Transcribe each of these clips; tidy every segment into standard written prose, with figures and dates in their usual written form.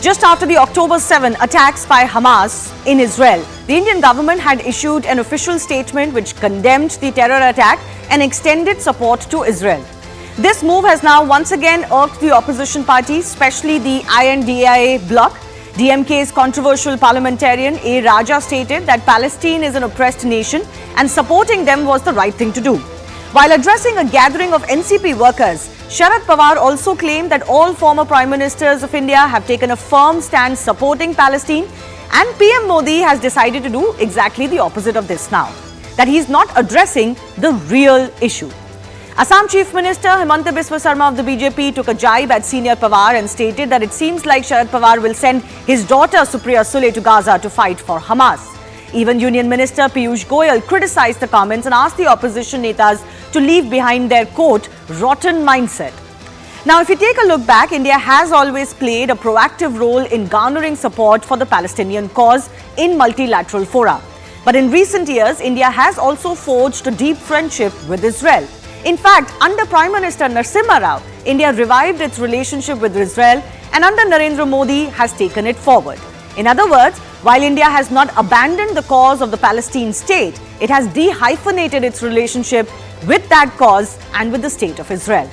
Just after the October 7 attacks by Hamas in Israel, the Indian government had issued an official statement which condemned the terror attack and extended support to Israel. This move has now once again irked the opposition parties, especially the INDIA bloc. DMK's controversial parliamentarian A. Raja stated that Palestine is an oppressed nation and supporting them was the right thing to do. While addressing a gathering of NCP workers, Sharad Pawar also claimed that all former Prime Ministers of India have taken a firm stand supporting Palestine, and PM Modi has decided to do exactly the opposite of this now, that he is not addressing the real issue. Assam Chief Minister Himanta Biswa Sarma of the BJP took a jibe at Senior Pawar and stated that it seems like Sharad Pawar will send his daughter Supriya Sule to Gaza to fight for Hamas. Even Union Minister Piyush Goyal criticized the comments and asked the opposition netas to leave behind their, quote, rotten mindset. Now, if you take a look back, India has always played a proactive role in garnering support for the Palestinian cause in multilateral fora. But in recent years, India has also forged a deep friendship with Israel. In fact, under Prime Minister Narasimha Rao, India revived its relationship with Israel and under Narendra Modi has taken it forward. In other words, while India has not abandoned the cause of the Palestine state, it has dehyphenated its relationship with that cause and with the state of Israel.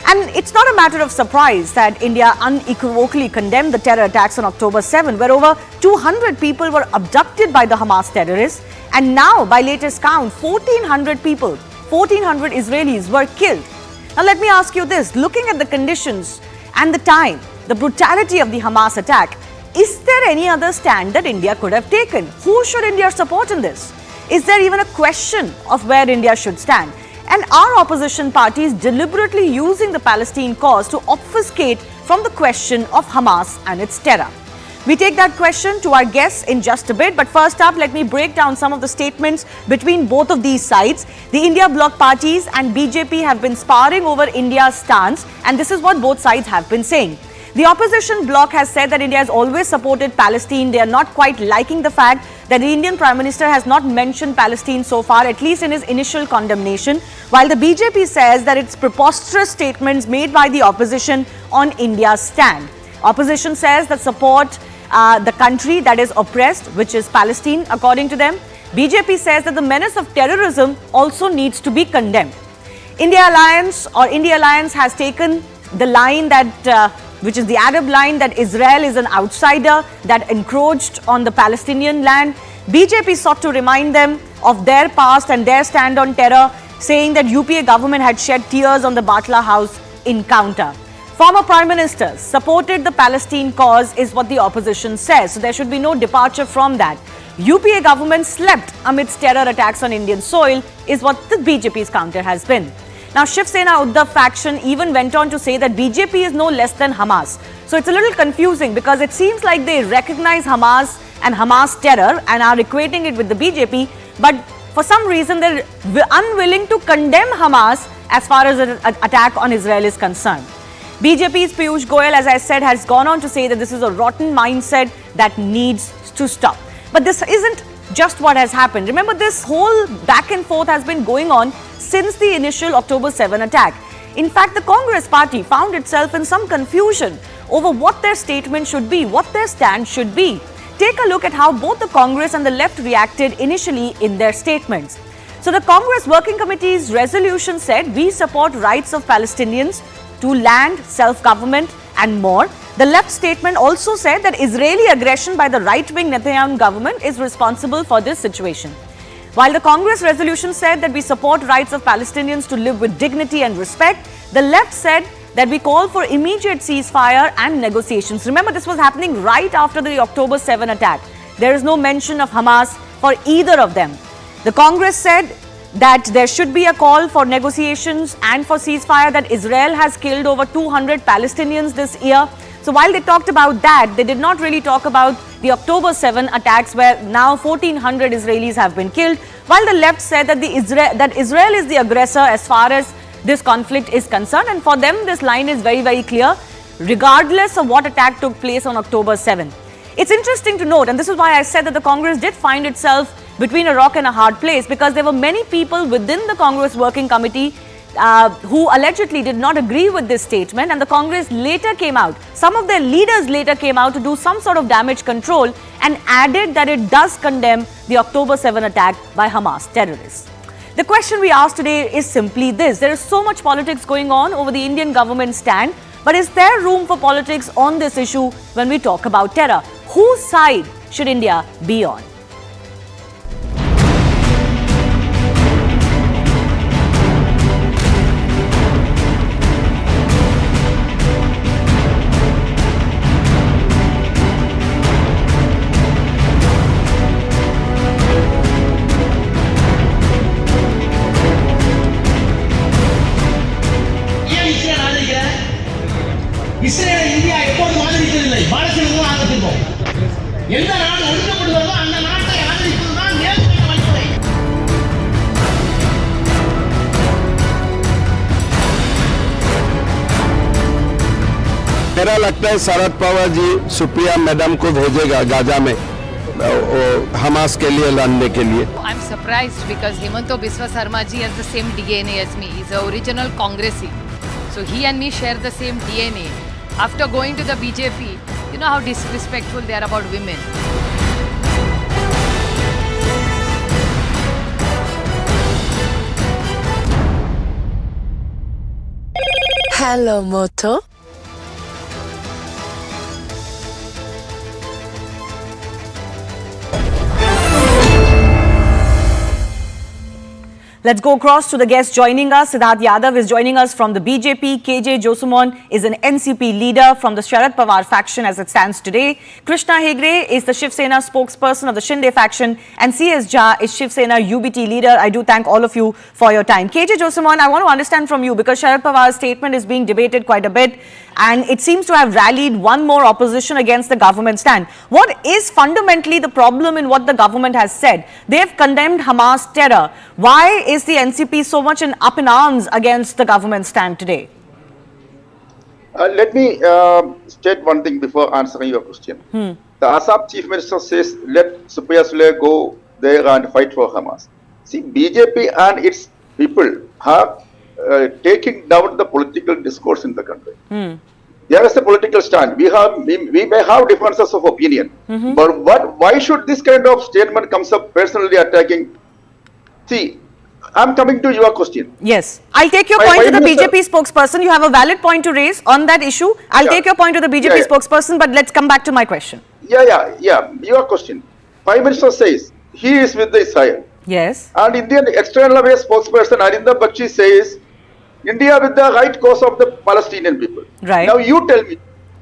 And it's not a matter of surprise that India unequivocally condemned the terror attacks on October 7, where over 200 people were abducted by the Hamas terrorists. And now, by latest count, 1,400 people, 1,400 Israelis were killed. Now, let me ask you this. Looking at the conditions and the time, the brutality of the Hamas attack, is there any other stand that India could have taken? Who should India support in this? Is there even a question of where India should stand? And are opposition parties deliberately using the Palestine cause to obfuscate from the question of Hamas and its terror? We take that question to our guests in just a bit. But first up, let me break down some of the statements between both of these sides. The India bloc parties and BJP have been sparring over India's stance, and this is what both sides have been saying. The opposition bloc has said that India has always supported Palestine. They are not quite liking the fact that the Indian Prime Minister has not mentioned Palestine so far, at least in his initial condemnation, while the BJP says that it's preposterous statements made by the opposition on India's stand. Opposition says that support the country that is oppressed, which is Palestine, according to them. BJP says that the menace of terrorism also needs to be condemned. India Alliance has taken the line that which is the Arab line, that Israel is an outsider that encroached on the Palestinian land. BJP sought to remind them of their past and their stand on terror, saying that UPA government had shed tears on the Batla House encounter. Former Prime Ministers supported the Palestine cause is what the opposition says, so there should be no departure from that. UPA government slept amidst terror attacks on Indian soil is what the BJP's counter has been. Now, Shiv Sena Uddhav faction even went on to say that BJP is no less than Hamas. So it's a little confusing because it seems like they recognize Hamas and Hamas terror and are equating it with the BJP, but for some reason they're unwilling to condemn Hamas as far as an attack on Israel is concerned. BJP's Piyush Goyal, as I said, has gone on to say that this is a rotten mindset that needs to stop. But this isn't just what has happened. Remember, this whole back and forth has been going on since the initial October 7 attack. In fact, the Congress party found itself in some confusion over what their statement should be, what their stand should be. Take a look at how both the Congress and the left reacted initially in their statements. So the Congress Working Committee's resolution said, we support rights of Palestinians to land, self-government and more. The left statement also said that Israeli aggression by the right-wing Netanyahu government is responsible for this situation. While the Congress resolution said that we support rights of Palestinians to live with dignity and respect, the left said that we call for immediate ceasefire and negotiations. Remember, this was happening right after the October 7 attack. There is no mention of Hamas for either of them. The Congress said that there should be a call for negotiations and for ceasefire, that Israel has killed over 200 Palestinians this year. So while they talked about that, they did not really talk about the October 7 attacks where now 1,400 Israelis have been killed, while the left said that Israel is the aggressor as far as this conflict is concerned. And for them, this line is very, very clear, regardless of what attack took place on October 7. It's interesting to note, and this is why I said that the Congress did find itself between a rock and a hard place, because there were many people within the Congress Working Committee who allegedly did not agree with this statement, and the Congress later came out. Some of their leaders later came out to do some sort of damage control and added that it does condemn the October 7 attack by Hamas terrorists. The question we ask today is simply this. There is so much politics going on over the Indian government stand, but is there room for politics on this issue when we talk about terror? Whose side should India be on? இஸ்ரேலை India எப்போதும் ஆதரிக்கவில்லை. பாலஸ்தீனத்தை ஆதரிப்போம். எந்த நாடு ஒடுக்கப்படுகிறதோ அந்த நாட்டை ஆதரிப்பதுதான் நேர்மையான வழிமுறை. मेरा लगता है शरद पवार जी सुप्रिया मैडम को भेजेगा गाजा में हमास के लिए लड़ने के लिए. I'm surprised because Himanta Biswa Sarma ji has the same DNA as me. He's an original Congressi. So he and me share the same DNA. After going to the BJP, you know how disrespectful they are about women. Hello, Moto. Let's go across to the guest joining us. Siddharth Yadav is joining us from the BJP. KJ Josumon is an NCP leader from the Sharad Pawar faction as it stands today. Krishna Hegde is the Shiv Sena spokesperson of the Shinde faction. And CS Jha is Shiv Sena UBT leader. I do thank all of you for your time. KJ Josumon, I want to understand from you, because Sharad Pawar's statement is being debated quite a bit, and it seems to have rallied one more opposition against the government stand. What is fundamentally the problem in what the government has said? They've condemned Hamas terror. Why is the NCP so much up in arms against the government stand today? Let me state one thing before answering your question. The Assam Chief Minister says, let Supriya Sule go there and fight for Hamas. See, BJP and its people have taking down the political discourse in the country. There is a political stand. We may have differences of opinion, but why should this kind of statement comes up personally attacking? See, I'm coming to your question. Yes, I'll take your point to the BJP spokesperson. You have a valid point to raise on that issue. I'll take your point to the BJP spokesperson, but let's come back to my question. Your question. Prime Minister says he is with Israel. Yes. And Indian External Affairs spokesperson Arindam Bakshi says India with the right cause of the Palestinian people. Right. Now you tell me,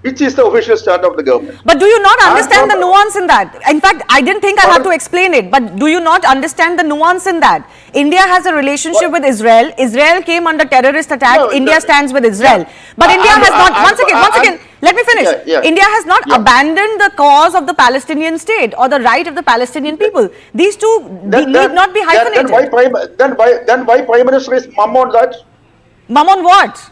which is the official stand of the government? But do you not understand the nuance in that? In fact, I didn't think I had to explain it, but do you not understand the nuance in that? India has a relationship with Israel. Israel came under terrorist attack. No, India stands with Israel. But India has not, once again, let me finish. India has not abandoned the cause of the Palestinian state or the right of the Palestinian people. These two need not be hyphenated. Then why Prime Minister is mum on that? Mum on what?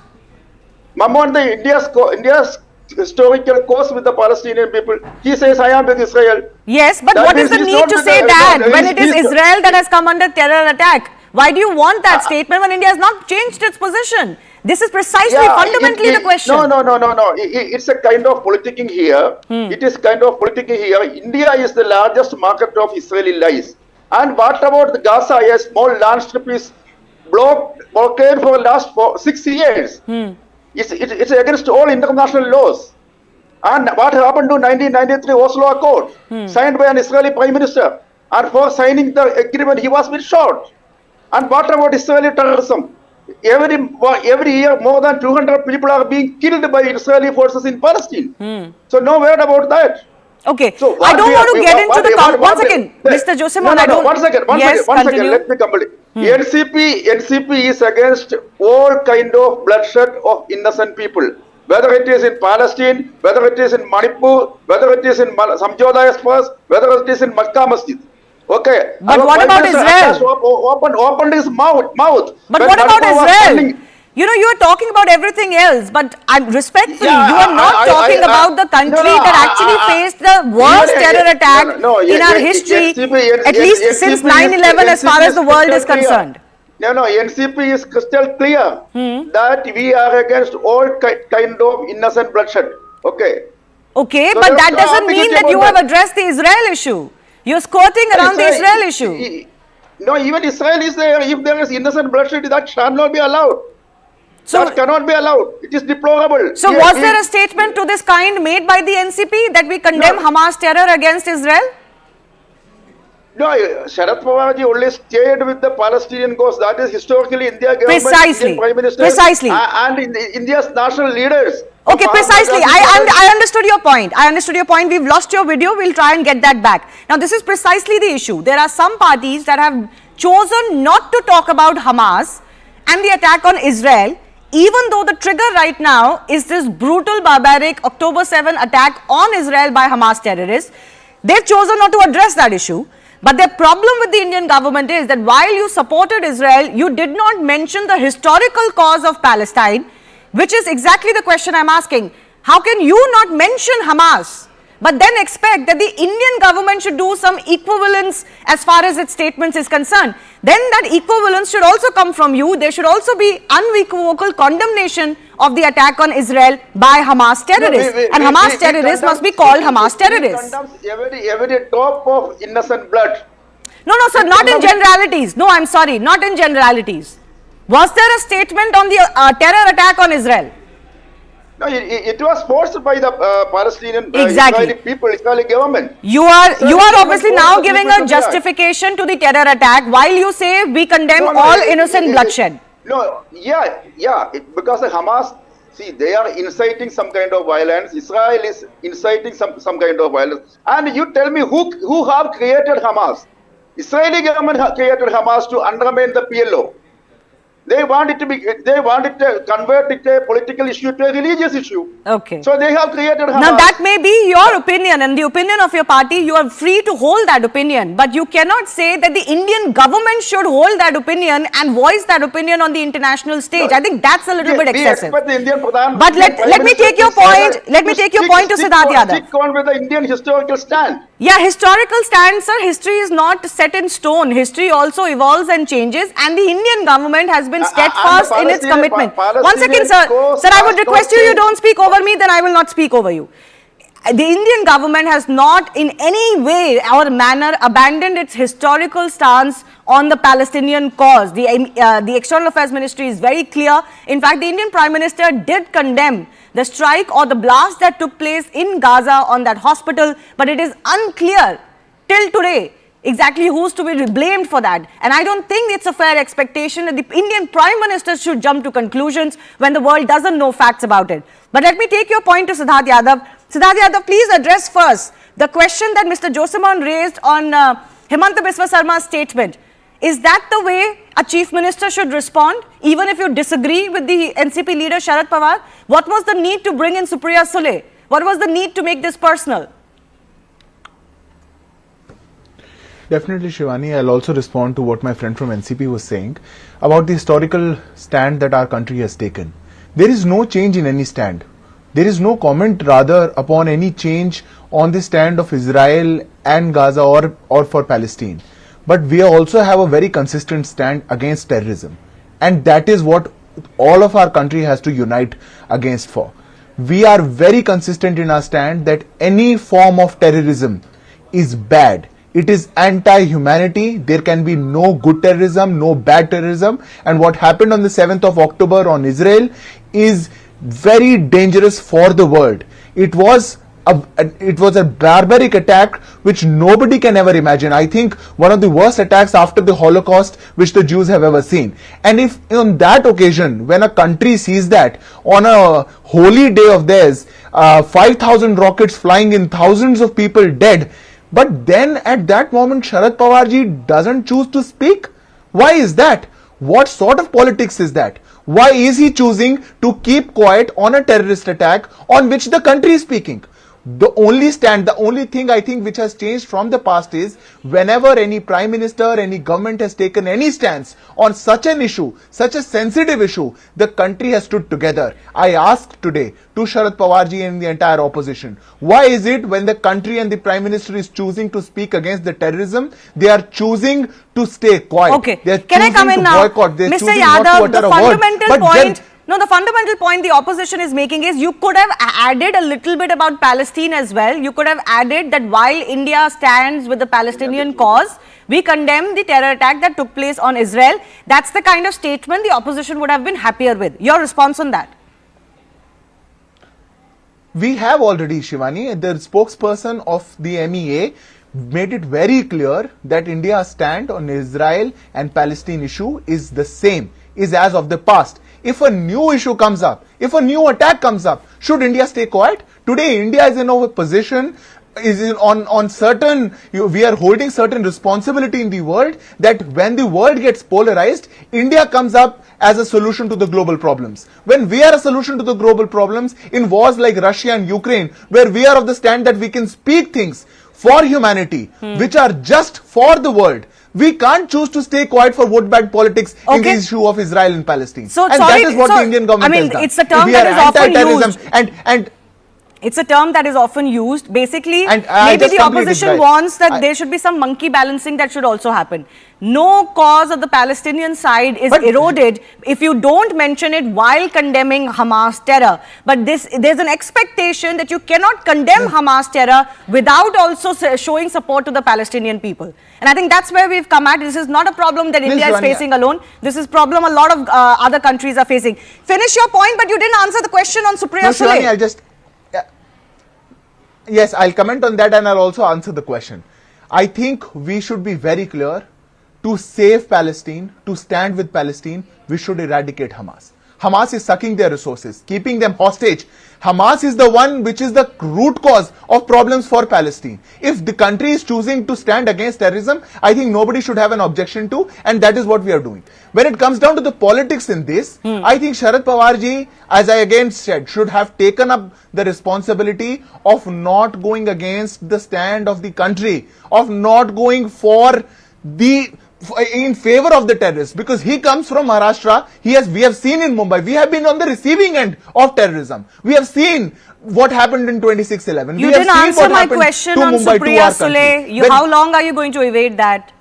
Mum on the India's historical cause with the Palestinian people. He says, I am with Israel. Yes, but what is the need to say that when it is Israel that has come under terror attack? Why do you want that statement when India has not changed its position? This is precisely fundamentally the question. No. It's a kind of politicking here. It is kind of politicking here. India is the largest market of Israeli lies. And what about the Gaza? A small land strip is blockade for the last 6 years. It's against all international laws. And what happened to 1993 Oslo Accord, signed by an Israeli Prime Minister? And for signing the agreement, he was been shot. And what about Israeli terrorism? Every year, more than 200 people are being killed by Israeli forces in Palestine. So no word about that. Okay, so I don't want to get into the... Once again, Mr. Josumon, I don't... One second, let me complete. NCP is against all kind of bloodshed of innocent people. Whether it is in Palestine, whether it is in Manipur, whether it is in Samjhoda Express, whether it is in Makkah Masjid. Okay. But what about Israel? Opened his mouth. But what about Israel? You know, you are talking about everything else, but respectfully, you are not talking about the country that actually faced the worst terror attack in our history, at least since 9/11 as far as the world is concerned. No, NCP is crystal clear that we are against all kind of innocent bloodshed. Okay. Okay, So but there that is no doesn't mean ambiguity that you about have that. addressed the Israel issue. You're skirting around the Israel issue. No, even Israel is there. If there is innocent bloodshed, that shall not be allowed. So, That cannot be allowed. It is deplorable. so was there a statement to this kind made by the NCP that we condemn Hamas terror against Israel? No, Sharad Pawarji only stayed with the Palestinian cause. That is historically India government, Precisely. Indian Prime Minister, Precisely. and India's national leaders. Okay, precisely. I understood your point. I understood your point. We've lost your video. We'll try and get that back. Now, this is precisely the issue. There are some parties that have chosen not to talk about Hamas and the attack on Israel, even though the trigger right now is this brutal, barbaric October 7 attack on Israel by Hamas terrorists. They've chosen not to address that issue. But the problem with the Indian government is that while you supported Israel, you did not mention the historical cause of Palestine, which is exactly the question I'm asking. How can you not mention Hamas, but then expect that the Indian government should do some equivalence as far as its statements is concerned? Then that equivalence should also come from you. There should also be unequivocal condemnation of the attack on Israel by Hamas terrorists. And Hamas terrorists must be called Hamas terrorists. Every drop of innocent blood. No, sir, not in generalities. No, I'm sorry, not in generalities. Was there a statement on the terror attack on Israel? No, it was forced by the Palestinian Exactly. Israeli people, Israeli government. You are obviously now forced giving people a to react. justification to the terror attack while you say we condemn all innocent bloodshed. Because the Hamas, see, they are inciting some kind of violence. Israel is inciting some kind of violence. And you tell me who have created Hamas? Israeli government have created Hamas to undermine the PLO. They want it to convert it a political issue to a religious issue. Okay. So they have created Hamas. Now that may be your opinion and the opinion of your party. You are free to hold that opinion, but you cannot say that the Indian government should hold that opinion and voice that opinion on the international stage. I think that's a little bit excessive. The Indian But let me take your point. Let me take your point to Siddharth Yadav. Stick on with the Indian historical stand. Yeah, historical stand, sir. History is not set in stone. History also evolves and changes, and the Indian government has been steadfast in its commitment. One second, sir. Sir, I would request you don't speak over me, then I will not speak over you. The Indian government has not in any way or manner abandoned its historical stance on the Palestinian cause. The External Affairs Ministry is very clear. In fact, the Indian Prime Minister did condemn the strike or the blast that took place in Gaza on that hospital, but it is unclear till today exactly who's to be blamed for that. And I don't think it's a fair expectation that the Indian Prime Minister should jump to conclusions when the world doesn't know facts about it. But let me take your point to Siddharth Yadav. Siddharth Yadav, please address first the question that Mr. Josimon raised on Himanta Biswa Sarma's statement. Is that the way a chief minister should respond, even if you disagree with the NCP leader Sharad Pawar? What was the need to bring in Supriya Sule? What was the need to make this personal? Definitely, Shivani. I'll also respond to what my friend from NCP was saying about the historical stand that our country has taken. There is no change in any stand. There is no comment rather upon any change on the stand of Israel and Gaza or for Palestine. But we also have a very consistent stand against terrorism. And that is what all of our country has to unite against for. We are very consistent in our stand that any form of terrorism is bad. It is anti-humanity. There can be no good terrorism, no bad terrorism. And what happened on the 7th of October on Israel is very dangerous for the world. It was a barbaric attack which nobody can ever imagine. I think one of the worst attacks after the Holocaust which the Jews have ever seen. And if on that occasion, when a country sees that on a holy day of theirs, 5,000 rockets flying in, thousands of people dead, but then at that moment Sharad Pawarji doesn't choose to speak? Why is that? What sort of politics is that? Why is he choosing to keep quiet on a terrorist attack on which the country is speaking? The only stand, the only thing I think which has changed from the past is whenever any prime minister, any government has taken any stance on such an issue, such a sensitive issue, the country has stood together. I asked today to Sharad Pawarji and the entire opposition, why is it when the country and the prime minister is choosing to speak against the terrorism, they are choosing to stay quiet. Okay. They are Can I come choosing in to now? boycott. They are Mr. choosing not to Yadav, utter the a word. fundamental But point... No, the fundamental point the opposition is making is you could have added a little bit about Palestine as well. You could have added that while India stands with the Palestinian cause, we condemn the terror attack that took place on Israel. That's the kind of statement the opposition would have been happier with. Your response on that? We have already, Shivani, the spokesperson of the MEA made it very clear that India's stand on Israel and Palestine issue is the same, is as of the past. If a new issue comes up, if a new attack comes up, should India stay quiet? Today, India is in a position, on certain, we are holding certain responsibility in the world that when the world gets polarized, India comes up as a solution to the global problems. When we are a solution to the global problems in wars like Russia and Ukraine, where we are of the stand that we can speak things for humanity, which are just for the world, we can't choose to stay quiet for vote bank politics in the issue of Israel and Palestine. So, and that is what the Indian government has done. It's a term we that are is often anti-terrorism used. It's a term that is often used. Basically, and maybe the opposition wants that there should be some monkey balancing that should also happen. No cause of the Palestinian side is eroded if you don't mention it while condemning Hamas terror. But there's an expectation that you cannot condemn Hamas terror without also showing support to the Palestinian people. And I think that's where we've come at. This is not a problem that India is facing alone. This is a problem a lot of other countries are facing. Finish your point, but you didn't answer the question on Supriya Sule. I'll just... Yes, I'll comment on that and I'll also answer the question. I think we should be very clear. To save Palestine, to stand with Palestine, we should eradicate Hamas. Hamas is sucking their resources, keeping them hostage. Hamas is the one which is the root cause of problems for Palestine. If the country is choosing to stand against terrorism, I think nobody should have an objection to, and that is what we are doing. When it comes down to the politics in this, I think Sharad Pawarji, as I again said, should have taken up the responsibility of not going against the stand of the country, of not going in favor of the terrorists, because he comes from Maharashtra. We have seen in Mumbai, we have been on the receiving end of terrorism. We have seen what happened in 26/11. You didn't answer my question on Supriya Sule. How long are you going to evade that?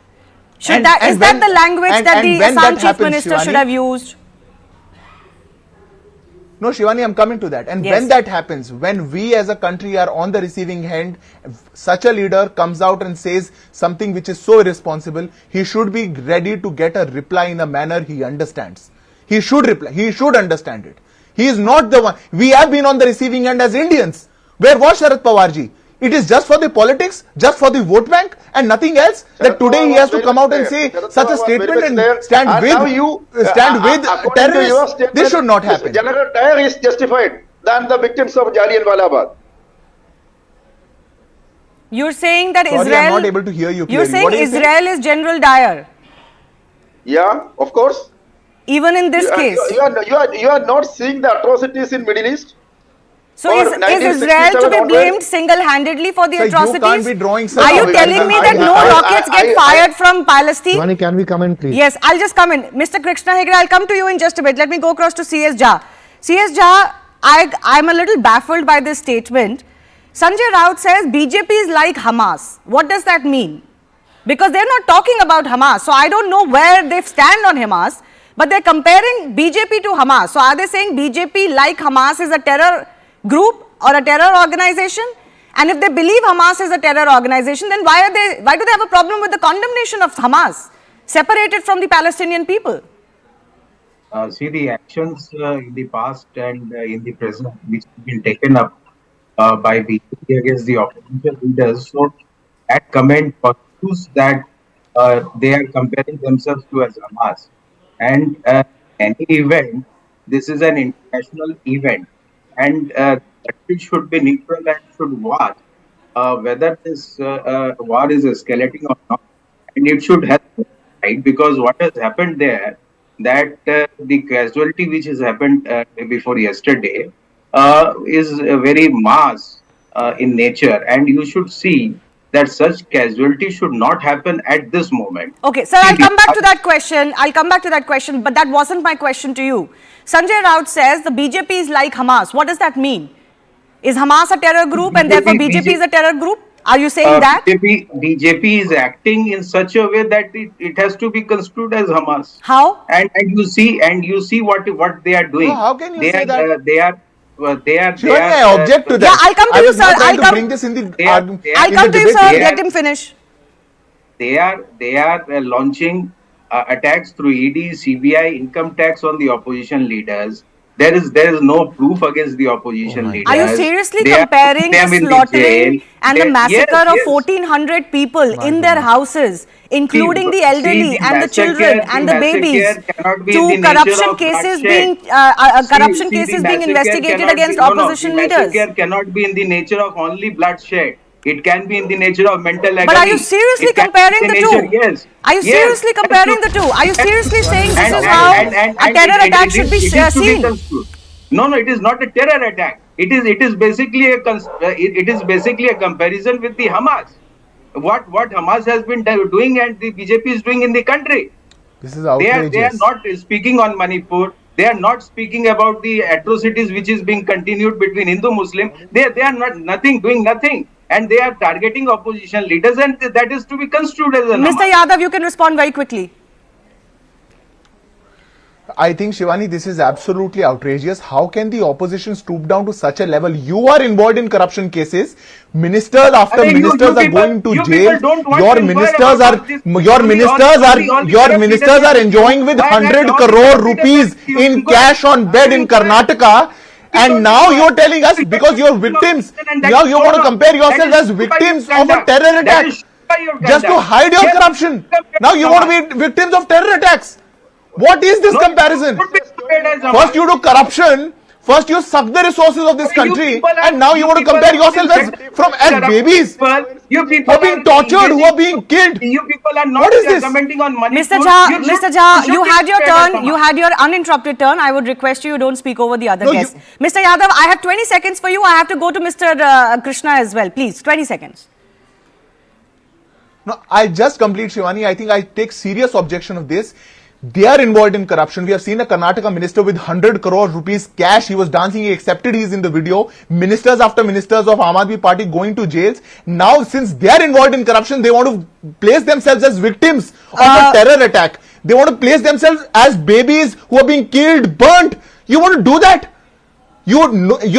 Is that the language that the Assam Chief Minister should have used? No, Shivani, I'm coming to that. And when that happens, when we as a country are on the receiving end, such a leader comes out and says something which is so irresponsible, he should be ready to get a reply in a manner he understands. He should reply. He should understand it. He is not the one. We have been on the receiving end as Indians. Where was Sharad Pawarji? It is just for the politics, just for the vote bank and nothing else, that today he has to come out and say such a statement and stand with terrorists. This should not happen. General Dyer is justified than the victims of Jallianwala Bagh. You're saying that Sorry, Israel... I'm not able to hear you clearly. You're saying Israel is General Dyer? Yeah, of course. Even in this case? You are not seeing the atrocities in Middle East? So is Israel to be blamed single-handedly for the atrocities? You can't be drawing Are you telling me that no rockets get fired from Palestine? Shivani, can we come in, please? Yes, I'll just come in. Mr. Krishna Hegde, I'll come to you in just a bit. Let me go across to CS Jha. CS Jha, I'm a little baffled by this statement. Sanjay Raut says BJP is like Hamas. What does that mean? Because they're not talking about Hamas. So I don't know where they stand on Hamas. But they're comparing BJP to Hamas. So are they saying BJP like Hamas is a terror group or a terror organization? And if they believe Hamas is a terror organization, then why do they have a problem with the condemnation of Hamas separated from the Palestinian people? See, the actions in the past and in the present which have been taken up by BJP against the opposition leaders, so that comment proves that they are comparing themselves to as Hamas. And any event, this is an international event, and it should be neutral and should watch whether this war is escalating or not, and it should help, right? Because what has happened there, that the casualty which has happened before yesterday is very mass in nature, and you should see that such casualty should not happen at this moment. Okay, sir, I'll come back to that question. I'll come back to that question, but that wasn't my question to you. Sanjay Raut says the BJP is like Hamas. What does that mean? Is Hamas a terror group and therefore BJP is a terror group? Are you saying that? BJP is acting in such a way that it has to be construed as Hamas. How? And you see what they are doing. No, how can you say that? They are. Shivani, I object to that. Yeah, I'll come to you, sir. I'll come to bring this in the. I'll come to you, sir. Let him finish. They are launching attacks through ED, CBI, income tax on the opposition leaders. There is no proof against the opposition leaders. Are you seriously comparing the slaughtering and the massacre of 1,400 people in their houses, including the elderly and the children and the babies, to corruption cases being investigated against opposition leaders? Massacre cannot be in the nature of only bloodshed. It can be in the nature of mental agony. But are you seriously comparing the two? Yes. Are you seriously comparing the two? Are you seriously saying this is how a terror attack should be seen? No, it is not a terror attack. It is basically a comparison with the Hamas. What Hamas has been doing and the BJP is doing in the country. This is outrageous. They are not speaking on Manipur. They are not speaking about the atrocities which is being continued between Hindu-Muslim. They are doing nothing. And they are targeting opposition leaders, and that is to be construed as a Mr. Yadav, you can respond very quickly. I think, Shivani, this is absolutely outrageous. How can the opposition stoop down to such a level? You are involved in corruption cases. Ministers after ministers are going to jail. Your ministers are enjoying with 100 crore rupees in cash on bed in Karnataka. And now you're telling us, because you're victims, now you want to compare yourselves as victims of a terror attack just to hide your corruption. Now you want to be victims of terror attacks. What is this comparison? First you do corruption, first you suck the resources of this country, and now you want to compare yourselves as babies who are being tortured, who are being killed. You people are not what is this? commenting on money. Mr. Jha, you had your turn. You had your uninterrupted turn. I would request you don't speak over the other guests. Mr. Yadav, I have 20 seconds for you. I have to go to Mr. Krishna as well. Please, 20 seconds. No, I just complete, Shivani. I think I take serious objection of this. They are involved in corruption. We have seen a Karnataka minister with 100 crore rupees cash. He was dancing. He accepted. He is in the video. Ministers after ministers of Aam Aadmi Party going to jails. Now, since they are involved in corruption, they want to place themselves as victims of a terror attack. They want to place themselves as babies who are being killed, burnt. You want to do that? You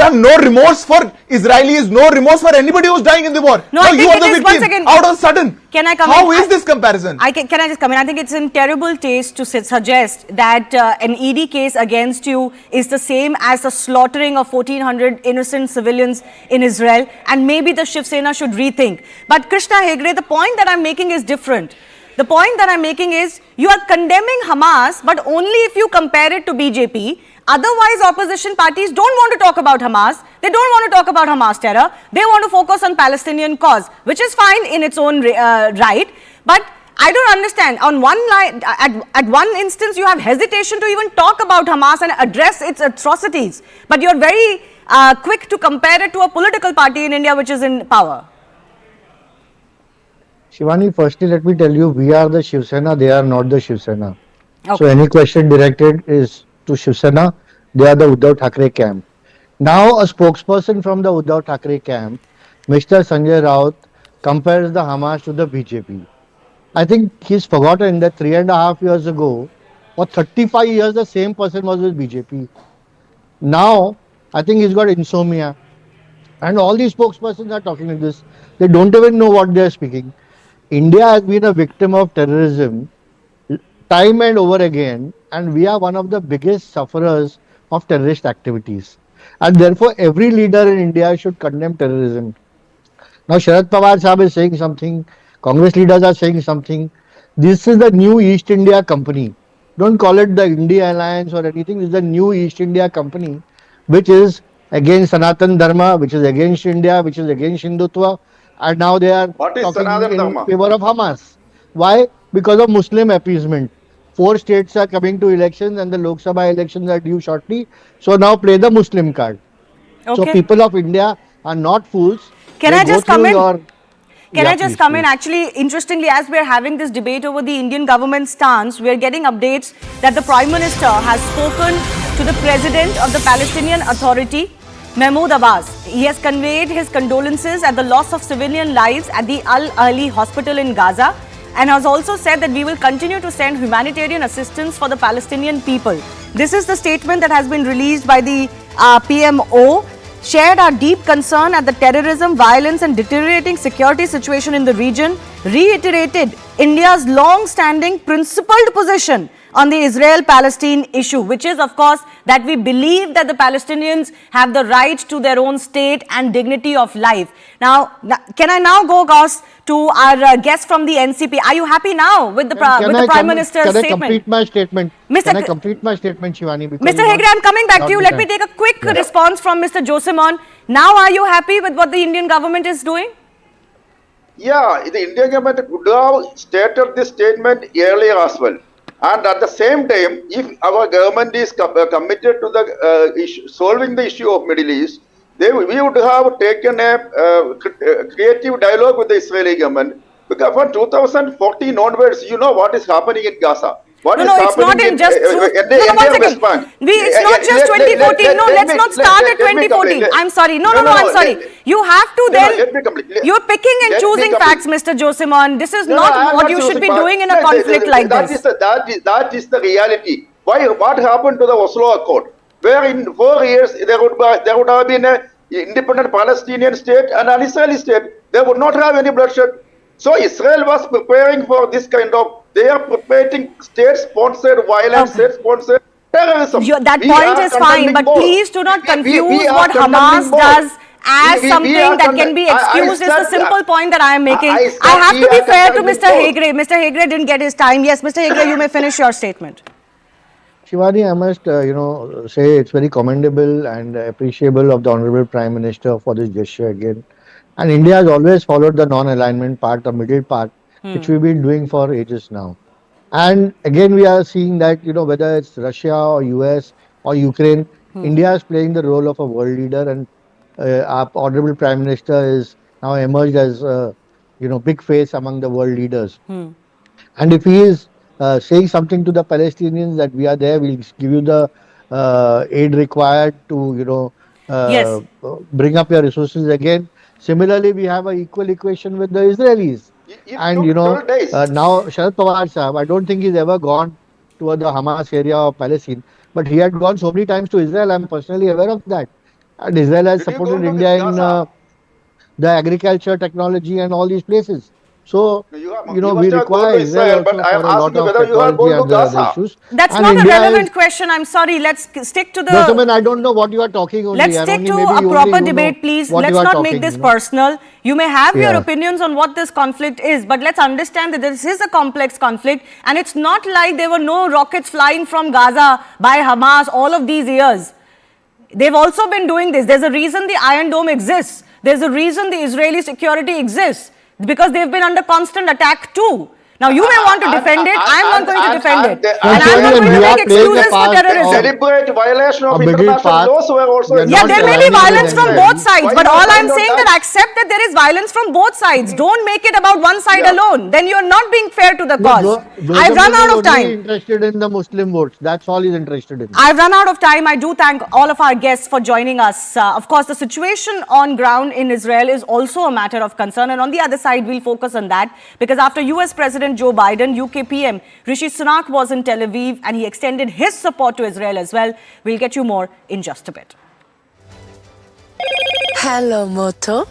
have no remorse for Israelis, no remorse for anybody who's dying in the war. No, I think you are it the is, victim. once again, out of sudden. Can I come How in? is this comparison? Can I just come in? I think it's in terrible taste to suggest that an ED case against you is the same as the slaughtering of 1,400 innocent civilians in Israel, and maybe the Shiv Sena should rethink. But Krishna Hegde, the point that I'm making is different. The point that I'm making is you are condemning Hamas, but only if you compare it to BJP. Otherwise, opposition parties don't want to talk about Hamas. They don't want to talk about Hamas terror. They want to focus on Palestinian cause, which is fine in its own right. But I don't understand. On one line, at one instance, you have hesitation to even talk about Hamas and address its atrocities. But you're very quick to compare it to a political party in India which is in power. Shivani, firstly, let me tell you, we are the Shiv Sena, they are not the Shiv Sena. Okay. So any question directed is to Shiv Sena, they are the Uddhav Thackeray camp. Now a spokesperson from the Uddhav Thackeray camp, Mr. Sanjay Raut, compares the Hamas to the BJP. I think he's forgotten that 3.5 years ago, or 35 years, the same person was with BJP. Now, I think he's got insomnia. And all these spokespersons are talking like this. They don't even know what they are speaking. India has been a victim of terrorism time and over again, and we are one of the biggest sufferers of terrorist activities. And therefore, every leader in India should condemn terrorism. Now, Sharad Pawar Sahab is saying something, Congress leaders are saying something. This is the new East India Company. Don't call it the India Alliance or anything. This is the new East India Company, which is against Sanatan Dharma, which is against India, which is against Hindutva. And now they are talking in favor of Hamas. Why? Because of Muslim appeasement. 4 states are coming to elections and the Lok Sabha elections are due shortly. So now play the Muslim card. Okay. So people of India are not fools. Can They I go just through come in? your- Can Yeah, I just please, come in? please. Actually, interestingly, as we're having this debate over the Indian government stance, we're getting updates that the Prime Minister has spoken to the President of the Palestinian Authority, Mahmoud Abbas. He has conveyed his condolences at the loss of civilian lives at the Al-Ahli hospital in Gaza and has also said that we will continue to send humanitarian assistance for the Palestinian people. This is the statement that has been released by the PMO. Shared our deep concern at the terrorism, violence and deteriorating security situation in the region, reiterated India's long-standing principled position on the Israel-Palestine issue, which is, of course, that we believe that the Palestinians have the right to their own state and dignity of life. Now, can I now go, Gauss, to our guest from the NCP? Are you happy now with the Prime Minister's statement? Can I complete my statement? Mr. Can I complete my statement, Shivani? Because Mr. Hegre, I'm coming back to you. Let me take a quick response from Mr. Josimon. Now, are you happy with what the Indian government is doing? Yeah, the Indian government could have stated this statement earlier as well. And at the same time, if our government is committed to the solving the issue of Middle East, we would have taken a creative dialogue with the Israeli government. Because from 2014 onwards, you know what is happening in Gaza. What is it's happening not in just West Bank. It's not just 2014. No, let's not start at 2014. I'm sorry. No, I'm sorry. You have to then. You're picking and choosing facts, Mr. Josimon. This is not what you should be doing in a conflict like this. That is the reality. What happened to the Oslo Accord? Where in 4 years there would have been an independent Palestinian state and an Israeli state. They would not have any bloodshed. So Israel was preparing for this kind of. They are preparing state-sponsored violence, state-sponsored terrorism. That point is fine, but please do not confuse what Hamas does as something that can be excused. Is the simple point that I am making. I have to be fair to Mr. Hegre. Mr. Hegre didn't get his time. Yes, Mr. Hegre, you may finish your statement. Shivani, I must, say it's very commendable and appreciable of the Honorable Prime Minister for this gesture again. And India has always followed the non-alignment part, the middle part, which we've been doing for ages now. And again, we are seeing that, whether it's Russia or US or Ukraine, India is playing the role of a world leader, and our Honorable Prime Minister is now emerged as, big face among the world leaders. And if he is saying something to the Palestinians that we are there, we'll give you the aid required to, bring up your resources again. Similarly, we have an equal equation with the Israelis. And now Sharad Pawar Sahab, I don't think he's ever gone toward the Hamas area of Palestine, but he had gone so many times to Israel. I'm personally aware of that. And Israel has supported India in the agriculture, technology and all these places. So, we require Israel also for a lot of technology and other issues. That's not a relevant question. I'm sorry. Let's stick to the... Gentlemen, I don't know what you are talking only. Let's stick to a proper debate, please. Let's not make this personal. You may have your opinions on what this conflict is, but let's understand that this is a complex conflict, and it's not like there were no rockets flying from Gaza by Hamas all of these years. They've also been doing this. There's a reason the Iron Dome exists. There's a reason the Israeli security exists. Because they've been under constant attack too. Now you may want to defend it, I'm not going to defend it. And I'm not going to make excuses for terrorism. Deliberate violation of international laws were also... Yeah, there may be violence from both sides, but all I'm saying that accept that there is violence from both sides. Don't make it about one side alone. Then you're not being fair to the cause. I've run out of time. Interested in the Muslim votes. That's all he's interested in. I've run out of time. I do thank all of our guests for joining us. Of course, the situation on ground in Israel is also a matter of concern. And on the other side, we'll focus on that. Because after US President Joe Biden, UK PM Rishi Sunak was in Tel Aviv and he extended his support to Israel as well. We'll get you more in just a bit. Hello, Moto.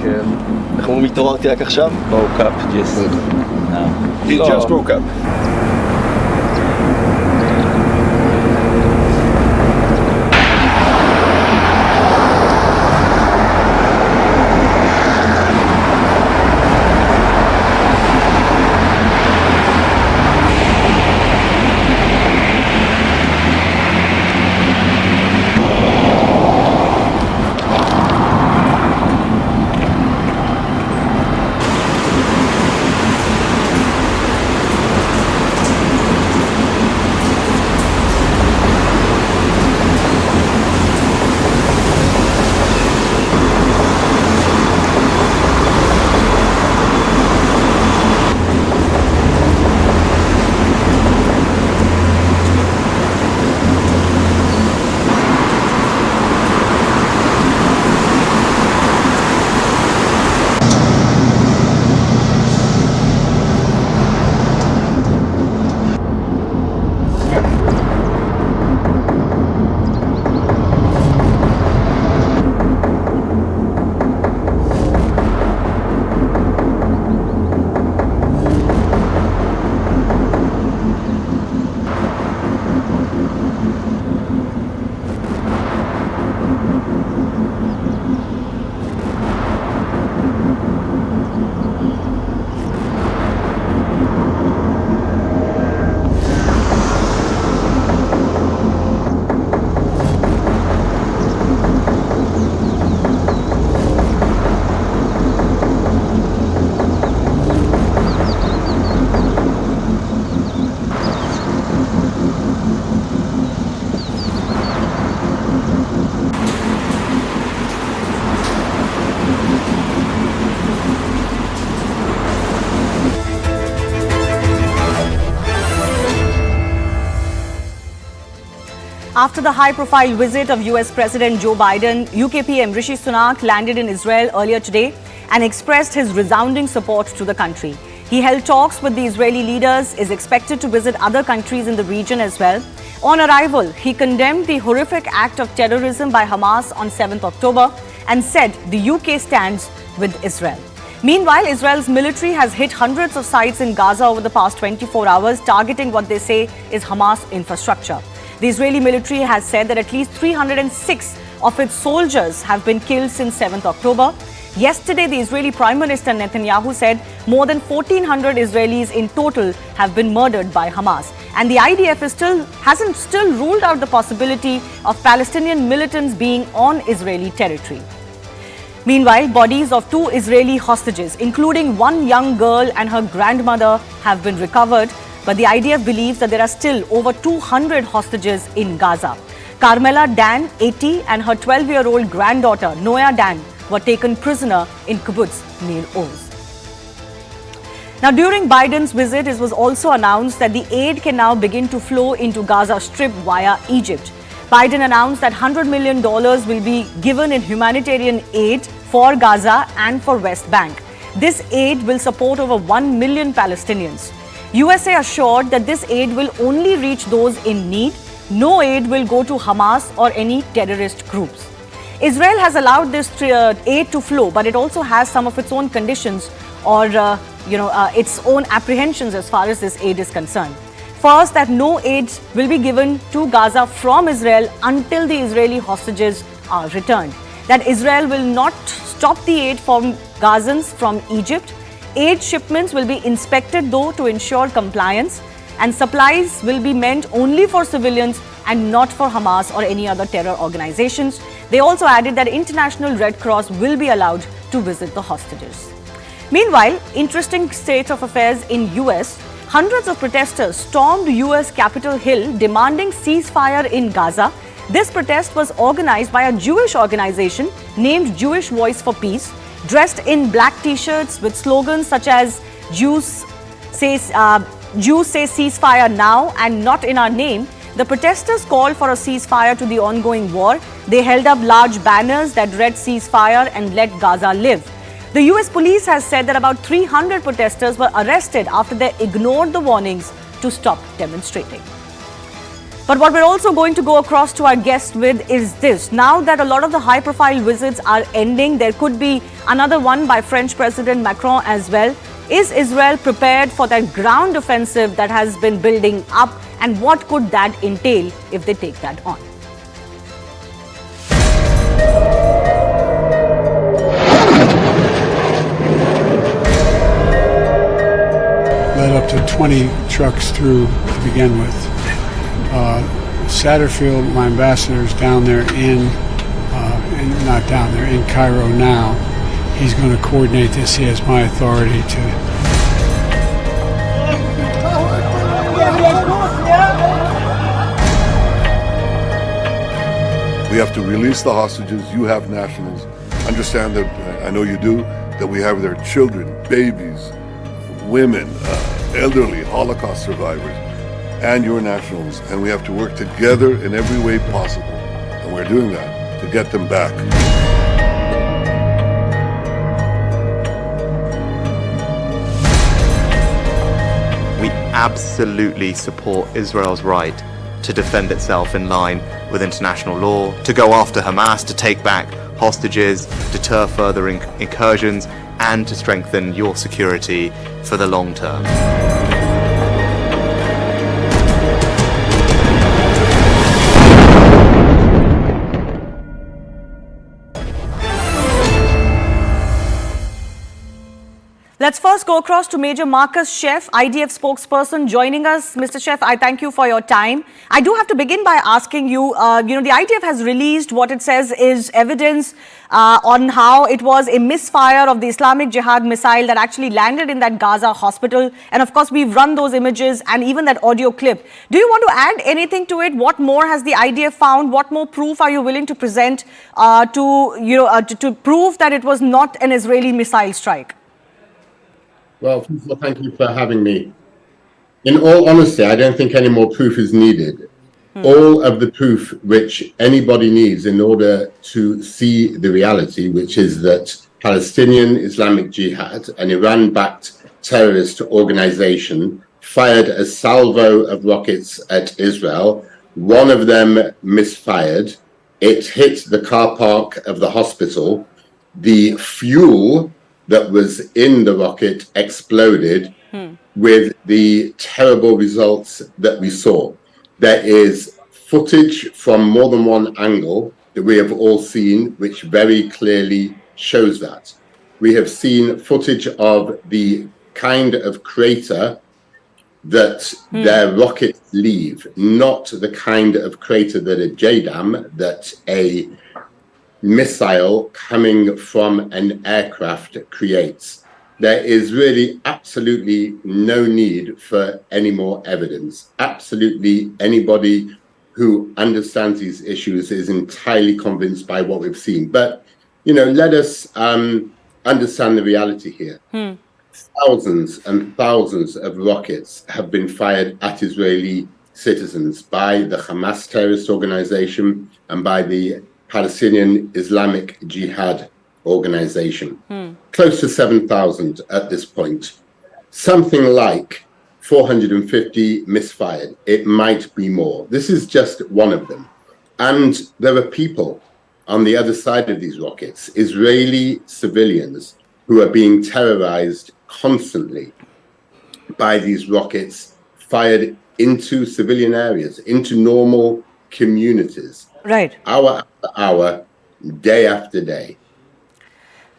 כן. איך אומרים, התעוררתי רק עכשיו? woke up, just now. He just woke up. After the high-profile visit of US President Joe Biden, UK PM Rishi Sunak landed in Israel earlier today and expressed his resounding support to the country. He held talks with the Israeli leaders, is expected to visit other countries in the region as well. On arrival, he condemned the horrific act of terrorism by Hamas on 7th October and said the UK stands with Israel. Meanwhile, Israel's military has hit hundreds of sites in Gaza over the past 24 hours, targeting what they say is Hamas infrastructure. The Israeli military has said that at least 306 of its soldiers have been killed since 7th October. Yesterday, the Israeli Prime Minister Netanyahu said more than 1,400 Israelis in total have been murdered by Hamas. And the IDF hasn't still ruled out the possibility of Palestinian militants being on Israeli territory. Meanwhile, bodies of 2 Israeli hostages, including one young girl and her grandmother, have been recovered. But the IDF believes that there are still over 200 hostages in Gaza. Carmela Dan, 80, and her 12-year-old granddaughter, Noah Dan, were taken prisoner in Kibbutz Nir Oz. Now, during Biden's visit, it was also announced that the aid can now begin to flow into Gaza Strip via Egypt. Biden announced that $100 million will be given in humanitarian aid for Gaza and for West Bank. This aid will support over 1 million Palestinians. USA assured that this aid will only reach those in need. No aid will go to Hamas or any terrorist groups. Israel has allowed this aid to flow, but it also has some of its own conditions or its own apprehensions as far as this aid is concerned. First, that no aid will be given to Gaza from Israel until the Israeli hostages are returned. That Israel will not stop the aid from Gazans from Egypt. Aid shipments will be inspected though to ensure compliance, and supplies will be meant only for civilians and not for Hamas or any other terror organizations. They also added that International Red Cross will be allowed to visit the hostages. Meanwhile, interesting state of affairs in US. Hundreds of protesters stormed US Capitol Hill demanding ceasefire in Gaza. This protest was organized by a Jewish organization named Jewish Voice for Peace. Dressed in black t-shirts with slogans such as Jews say ceasefire now and not in our name, the protesters called for a ceasefire to the ongoing war. They held up large banners that read ceasefire and let Gaza live. The US police has said that about 300 protesters were arrested after they ignored the warnings to stop demonstrating. But what we're also going to go across to our guest with is this. Now that a lot of the high-profile visits are ending, there could be another one by French President Macron as well. Is Israel prepared for that ground offensive that has been building up? And what could that entail if they take that on? Led up to 20 trucks through to begin with. Satterfield, my ambassador, is down there in Cairo now. He's going to coordinate this. He has my authority to. We have to release the hostages. You have nationals. Understand that, I know you do, that we have their children, babies, women, elderly, Holocaust survivors, and your nationals. And we have to work together in every way possible. And we're doing that to get them back. We absolutely support Israel's right to defend itself in line with international law, to go after Hamas, to take back hostages, deter further incursions, and to strengthen your security for the long term. Let's first go across to Major Marcus Sheff, IDF spokesperson, joining us. Mr. Sheff, I thank you for your time. I do have to begin by asking you, the IDF has released what it says is evidence on how it was a misfire of the Islamic Jihad missile that actually landed in that Gaza hospital. And of course, we've run those images and even that audio clip. Do you want to add anything to it? What more has the IDF found? What more proof are you willing to present to prove that it was not an Israeli missile strike? Well, first of all, thank you for having me. In all honesty, I don't think any more proof is needed. All of the proof which anybody needs in order to see the reality, which is that Palestinian Islamic Jihad, an Iran-backed terrorist organization, fired a salvo of rockets at Israel. One of them misfired. It hit the car park of the hospital. The fuel that was in the rocket exploded with the terrible results that we saw. There is footage from more than one angle that we have all seen, which very clearly shows that. We have seen footage of the kind of crater that their rockets leave, not the kind of crater that a JDAM, that a missile coming from an aircraft creates. There is really absolutely no need for any more evidence. Absolutely anybody who understands these issues is entirely convinced by what we've seen. But, let us understand the reality here. Thousands and thousands of rockets have been fired at Israeli citizens by the Hamas terrorist organization and by the Palestinian Islamic Jihad organization. Close to 7,000 at this point. Something like 450 misfired. It might be more. This is just one of them. And there are people on the other side of these rockets, Israeli civilians, who are being terrorized constantly by these rockets fired into civilian areas, into normal communities. Right. Hour after hour, day after day.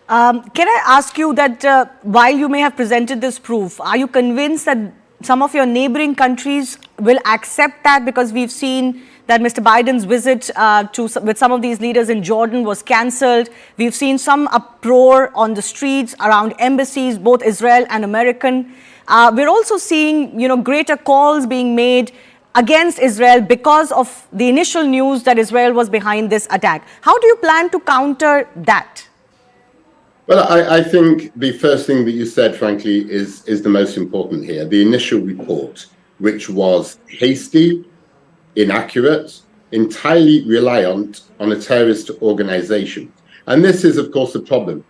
Can I ask you that while you may have presented this proof, are you convinced that some of your neighboring countries will accept that? Because we've seen that Mr. Biden's visit with some of these leaders in Jordan was cancelled. We've seen some uproar on the streets around embassies, both Israel and American. We're also seeing, greater calls being made against Israel because of the initial news that Israel was behind this attack. How do you plan to counter that? Well, I think the first thing that you said, frankly, is the most important here. The initial report, which was hasty, inaccurate, entirely reliant on a terrorist organization. And this is, of course, the problem.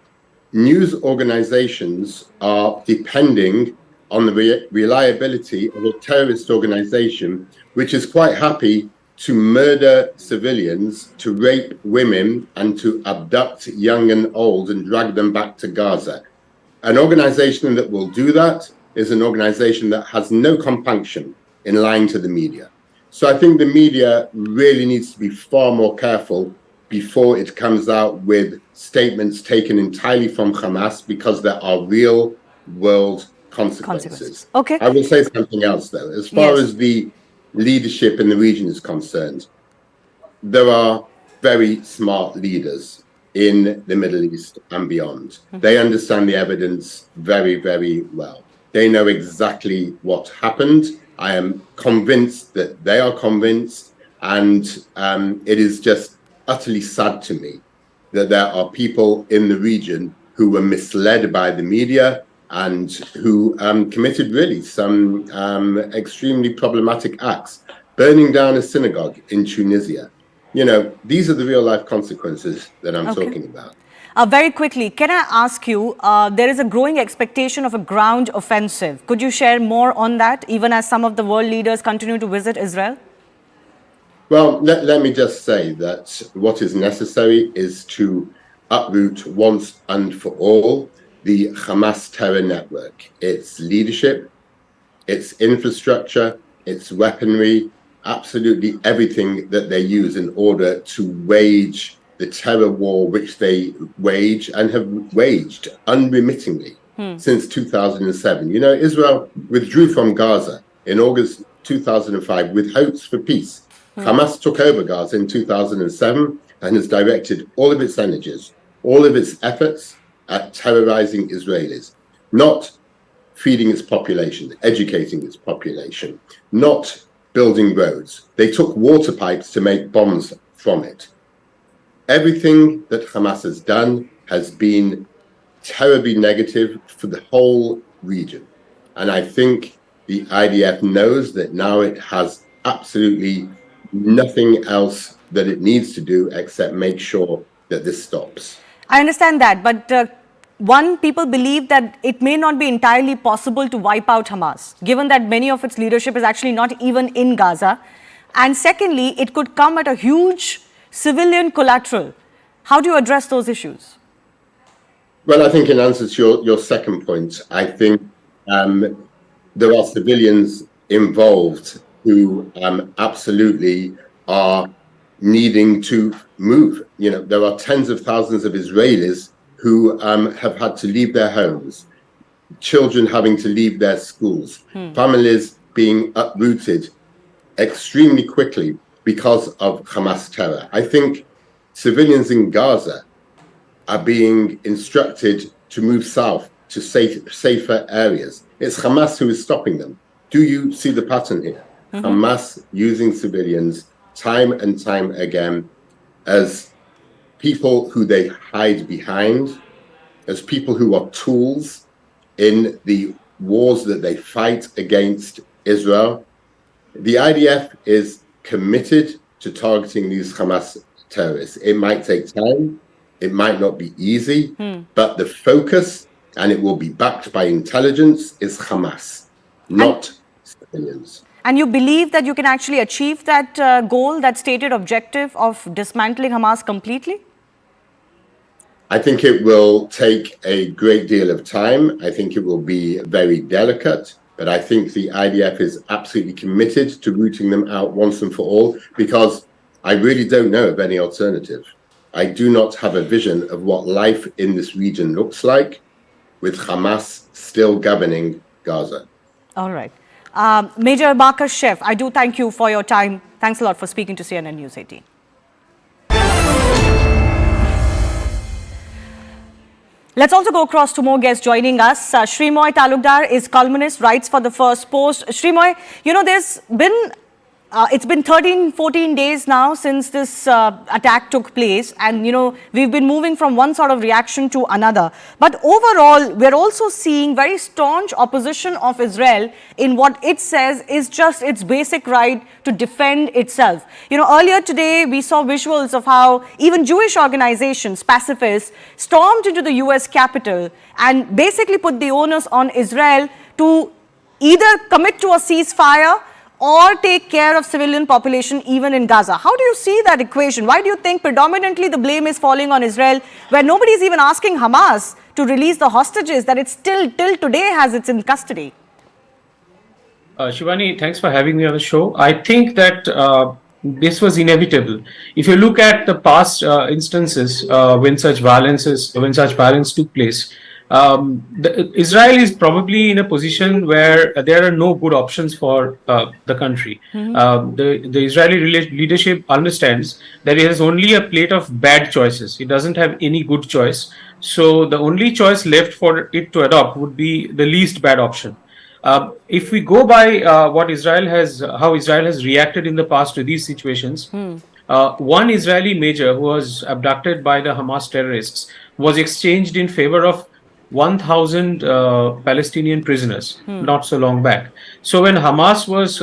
News organizations are depending on the reliability of a terrorist organization which is quite happy to murder civilians, to rape women, and to abduct young and old and drag them back to Gaza. An organization that will do that is an organization that has no compunction in lying to the media. So I think the media really needs to be far more careful before it comes out with statements taken entirely from Hamas, because there are real world consequences. Okay. I will say something else though. As far as the leadership in the region is concerned, there are very smart leaders in the Middle East and beyond. They understand the evidence very, very well. They know exactly what happened. I am convinced that they are convinced, and it is just utterly sad to me that there are people in the region who were misled by the media and who committed really some extremely problematic acts, burning down a synagogue in Tunisia. You know, these are the real life consequences that I'm talking about. Very quickly, can I ask you, there is a growing expectation of a ground offensive. Could you share more on that, even as some of the world leaders continue to visit Israel? Well, let me just say that what is necessary is to uproot once and for all the Hamas terror network, its leadership, its infrastructure, its weaponry, absolutely everything that they use in order to wage the terror war which they wage and have waged unremittingly since 2007. You know, Israel withdrew from Gaza in August 2005 with hopes for peace. Hamas took over Gaza in 2007 and has directed all of its energies, all of its efforts at terrorizing Israelis, not feeding its population, educating its population, not building roads. They took water pipes to make bombs from it. Everything that Hamas has done has been terribly negative for the whole region. And I think the IDF knows that now it has absolutely nothing else that it needs to do except make sure that this stops. I understand that, but people believe that it may not be entirely possible to wipe out Hamas, given that many of its leadership is actually not even in Gaza. And secondly, it could come at a huge civilian collateral. How do you address those issues? Well, I think in answer to your second point, I think there are civilians involved who absolutely are needing to move. You know, there are tens of thousands of Israelis who have had to leave their homes, children having to leave their schools, families being uprooted extremely quickly because of Hamas terror. I think civilians in Gaza are being instructed to move south to safer areas. It's Hamas who is stopping them. Do you see the pattern here? Hamas using civilians time and time again as people who they hide behind, as people who are tools in the wars that they fight against Israel. The IDF is committed to targeting these Hamas terrorists. It might take time, it might not be easy, but the focus, and it will be backed by intelligence, is Hamas, not civilians. And you believe that you can actually achieve that goal, that stated objective of dismantling Hamas completely? I think it will take a great deal of time. I think it will be very delicate, but I think the IDF is absolutely committed to rooting them out once and for all, because I really don't know of any alternative. I do not have a vision of what life in this region looks like with Hamas still governing Gaza. All right. Major Marcus Chef, I do thank you for your time. Thanks a lot for speaking to CNN News 18. Let's also go across to more guests joining us. Shrimoy Talukdar is columnist, writes for the First Post. Shrimoy, you know, it's been 14 days now since this attack took place, and you know, we've been moving from one sort of reaction to another. But overall, we're also seeing very staunch opposition of Israel in what it says is just its basic right to defend itself. You know, earlier today, we saw visuals of how even Jewish organizations, pacifists, stormed into the US Capitol and basically put the onus on Israel to either commit to a ceasefire or take care of civilian population even in Gaza. How do you see that equation? Why do you think predominantly the blame is falling on Israel, where nobody is even asking Hamas to release the hostages that it still till today has it's in custody? Shivani, thanks for having me on the show. I think that this was inevitable. If you look at the past instances when such violence took place, Israel is probably in a position where there are no good options for the country. The Israeli leadership understands that it has only a plate of bad choices. It doesn't have any good choice. So the only choice left for it to adopt would be the least bad option. If we go by how Israel has reacted in the past to these situations, one Israeli major who was abducted by the Hamas terrorists was exchanged in favor of 1,000 Palestinian prisoners not so long back. So when Hamas was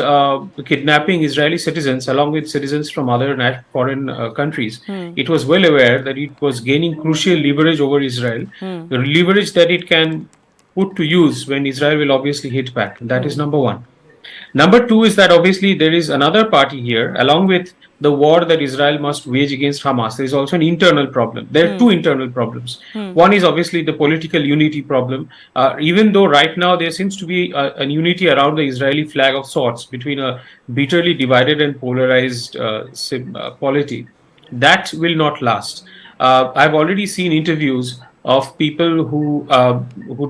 kidnapping Israeli citizens along with citizens from other foreign countries, it was well aware that it was gaining crucial leverage over Israel, the leverage that it can put to use when Israel will obviously hit back. That is number one. Number two is that obviously there is another party here, along with the war that Israel must wage against Hamas. There is also an internal problem. There are two internal problems. One is obviously the political unity problem. Even though right now there seems to be a unity around the Israeli flag of sorts between a bitterly divided and polarized polity, that will not last. I've already seen interviews of people who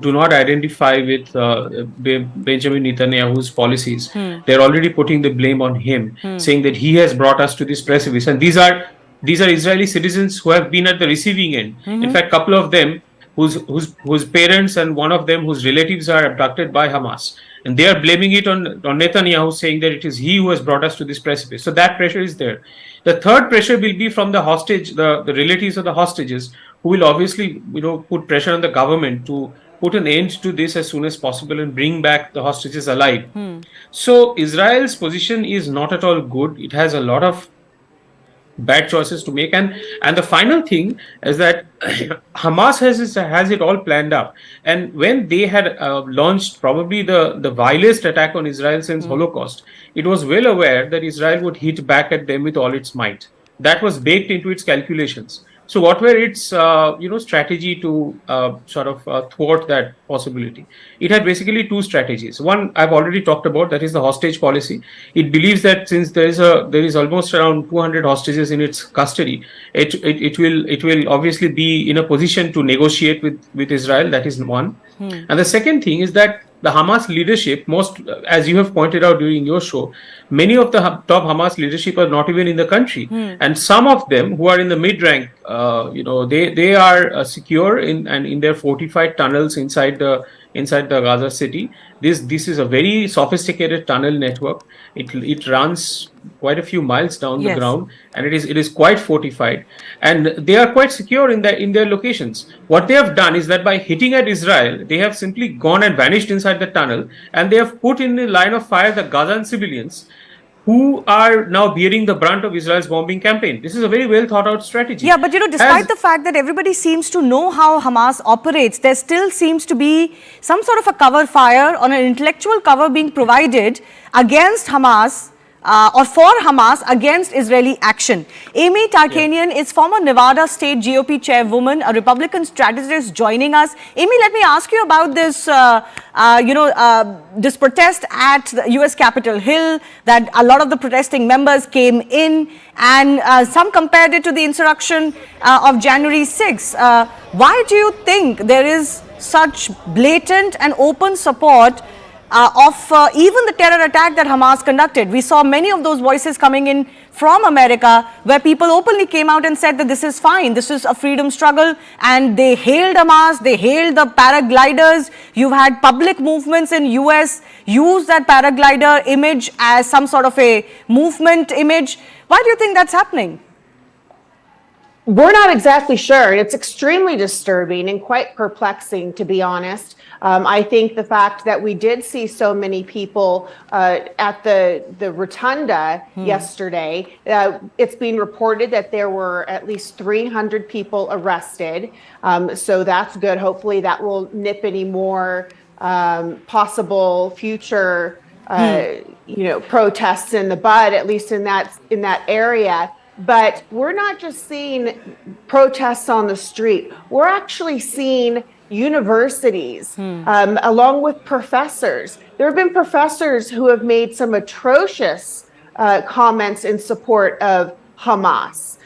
do not identify with Benjamin Netanyahu's policies. They're already putting the blame on him, saying that he has brought us to this precipice. And these are Israeli citizens who have been at the receiving end. In fact, a couple of them whose parents and one of them whose relatives are abducted by Hamas. And they are blaming it on Netanyahu, saying that it is he who has brought us to this precipice. So that pressure is there. The third pressure will be from the hostage, the relatives of the hostages, who will obviously, put pressure on the government to put an end to this as soon as possible and bring back the hostages alive. So Israel's position is not at all good. It has a lot of bad choices to make, and the final thing is that Hamas has it all planned up, and when they had launched probably the vilest attack on Israel since Holocaust, it was well aware that Israel would hit back at them with all its might. That was baked into its calculations. So what were its strategy to thwart that possibility? It had basically two strategies. One I've already talked about, that is the hostage policy. It believes that since there is almost around 200 hostages in its custody, it will obviously be in a position to negotiate with Israel. That is one. And the second thing is that the Hamas leadership, as you have pointed out during your show, many of the top Hamas leadership are not even in the country, and some of them who are in the mid-rank, they are secure in their fortified tunnels inside the Gaza city. This is a very sophisticated tunnel network. It runs quite a few miles down the ground, and it is quite fortified, and they are quite secure in their locations. What they have done is that by hitting at Israel, they have simply gone and vanished inside the tunnel, and they have put in the line of fire the Gazan civilians, who are now bearing the brunt of Israel's bombing campaign. This is a very well thought out strategy. Yeah, but despite the fact that everybody seems to know how Hamas operates, there still seems to be some sort of a cover fire on an intellectual cover being provided against Hamas or for Hamas against Israeli action. Amy Tarkanian is former Nevada State GOP chairwoman, a Republican strategist, joining us. Amy, let me ask you about this, this protest at the US Capitol Hill, that a lot of the protesting members came in, and some compared it to the insurrection of January 6. Why do you think there is such blatant and open support of even the terror attack that Hamas conducted? We saw many of those voices coming in from America, where people openly came out and said that this is fine, this is a freedom struggle, and they hailed Hamas, they hailed the paragliders. You've had public movements in US use that paraglider image as some sort of a movement image. Why do you think that's happening? We're not exactly sure. It's extremely disturbing and quite perplexing, to be honest. I think the fact that we did see so many people at the rotunda yesterday, it's being reported that there were at least 300 people arrested. So that's good. Hopefully that will nip any more possible future, protests in the bud, at least in that area. But we're not just seeing protests on the street. We're actually seeing universities, along with professors. There have been professors who have made some atrocious comments in support of Hamas,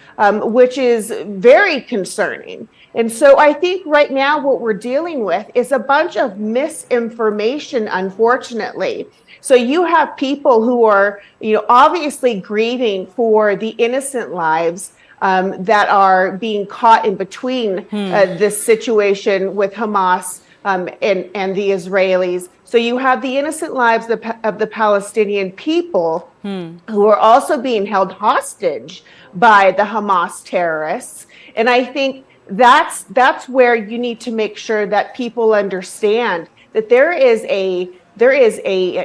which is very concerning. And so I think right now what we're dealing with is a bunch of misinformation, unfortunately. So you have people who are, obviously grieving for the innocent lives that are being caught in between this situation with Hamas and the Israelis. So you have the innocent lives of the Palestinian people who are also being held hostage by the Hamas terrorists. And I think that's where you need to make sure that people understand that there is a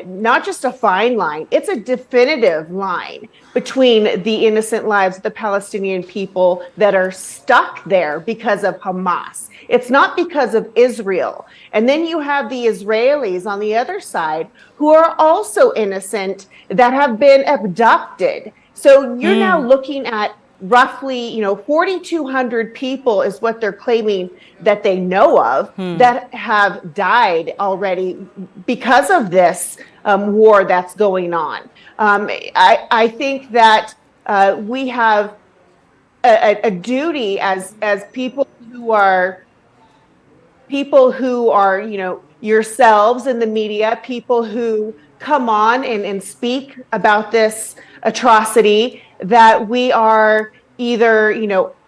not just a fine line, it's a definitive line between the innocent lives of the Palestinian people that are stuck there because of Hamas. It's not because of Israel. And then you have the Israelis on the other side who are also innocent that have been abducted. So you're now looking at roughly, 4,200 people is what they're claiming that they know of that have died already because of this war that's going on. I think that we have a duty as people who are, yourselves in the media, people who come on and speak about this atrocity, that we are either,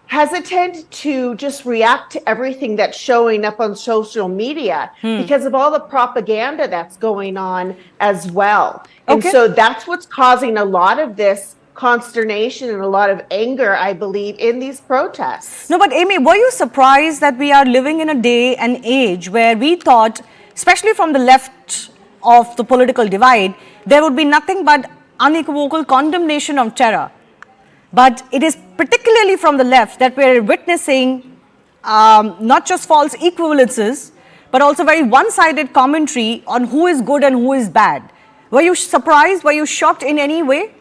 hesitant to just react to everything that's showing up on social media because of all the propaganda that's going on as well. And so that's what's causing a lot of this consternation and a lot of anger, I believe, in these protests. No, but Amy, were you surprised that we are living in a day and age where we thought, especially from the left of the political divide, there would be nothing but unequivocal condemnation of terror? But it is particularly from the left that we're witnessing not just false equivalences, but also very one-sided commentary on who is good and who is bad. Were you surprised? Were you shocked in any way?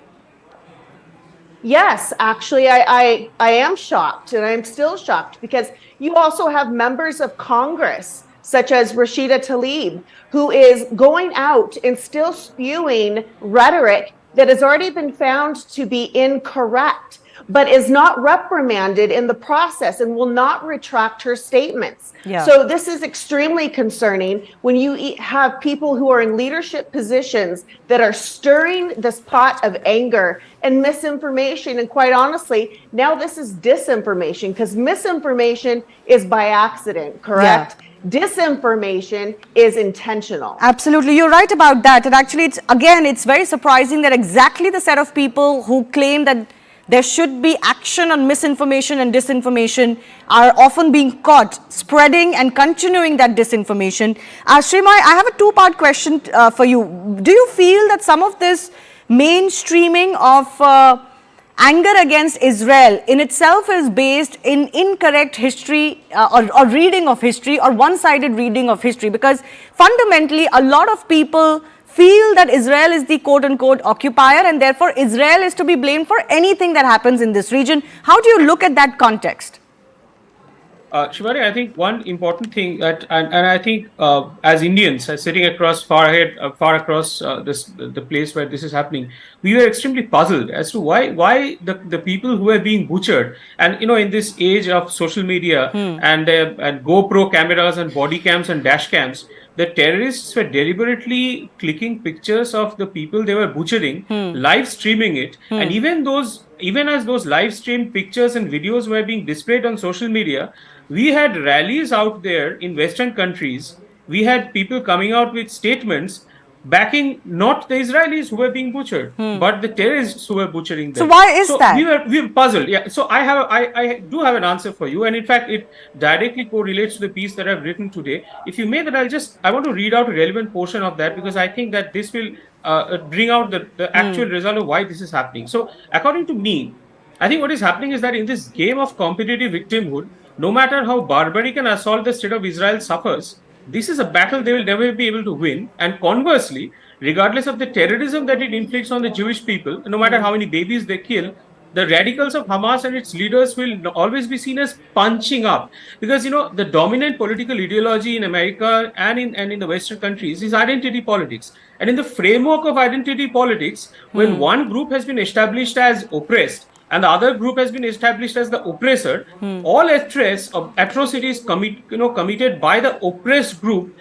Yes, actually, I am shocked, and I'm still shocked because you also have members of Congress, such as Rashida Tlaib, who is going out and still spewing rhetoric that has already been found to be incorrect, but is not reprimanded in the process and will not retract her statements. Yeah. So this is extremely concerning when you have people who are in leadership positions that are stirring this pot of anger and misinformation. And quite honestly, now this is disinformation, because misinformation is by accident, correct? Yeah. Disinformation is intentional. Absolutely, you're right about that. And actually, it's very surprising that exactly the set of people who claim that there should be action on misinformation and disinformation are often being caught spreading and continuing that disinformation. Srimay, I have a two-part question for you. Do you feel that some of this mainstreaming of anger against Israel in itself is based in incorrect history or reading of history, or one-sided reading of history? Because fundamentally, a lot of people feel that Israel is the quote-unquote occupier, and therefore Israel is to be blamed for anything that happens in this region. How do you look at that context? Shivani, I think one important thing that, and I think as Indians, sitting across far across the place where this is happening, we were extremely puzzled as to why the people who are being butchered, and in this age of social media and GoPro cameras and body cams and dash cams, the terrorists were deliberately clicking pictures of the people they were butchering, live streaming it, and even as those live streamed pictures and videos were being displayed on social media, we had rallies out there in Western countries. We had people coming out with statements backing not the Israelis who were being butchered, but the terrorists who were butchering them. So why is that? We were puzzled. Yeah. So I do have an answer for you, and in fact, it directly correlates to the piece that I've written today. If you may, that I want to read out a relevant portion of that, because I think that this will bring out the actual result of why this is happening. So according to me, I think what is happening is that in this game of competitive victimhood, no matter how barbaric an assault the state of Israel suffers, this is a battle they will never be able to win. And conversely, regardless of the terrorism that it inflicts on the Jewish people, no matter how many babies they kill, the radicals of Hamas and its leaders will always be seen as punching up, because the dominant political ideology in America and in the Western countries is identity politics. And in the framework of identity politics, when one group has been established as oppressed and the other group has been established as the oppressor, all atrocities committed by the oppressed group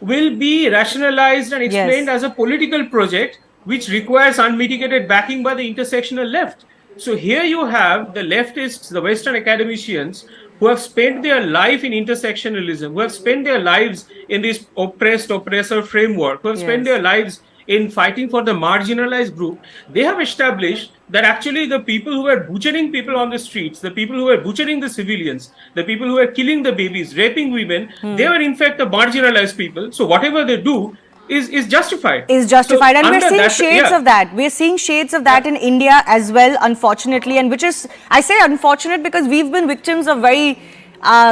will be rationalized and explained as a political project which requires unmitigated backing by the intersectional left. So here you have the leftists, the Western academicians, who have spent their life in intersectionalism, who have spent their lives in this oppressor framework, who have spent their lives in fighting for the marginalized group. They have established that actually the people who were butchering people on the streets, the people who were butchering the civilians, the people who were killing the babies, raping women, they were in fact the marginalized people. So whatever they do is justified. Is justified. So and we're seeing shades of that. We're seeing shades of that in India as well, unfortunately. And which is, I say unfortunate because we've been victims of very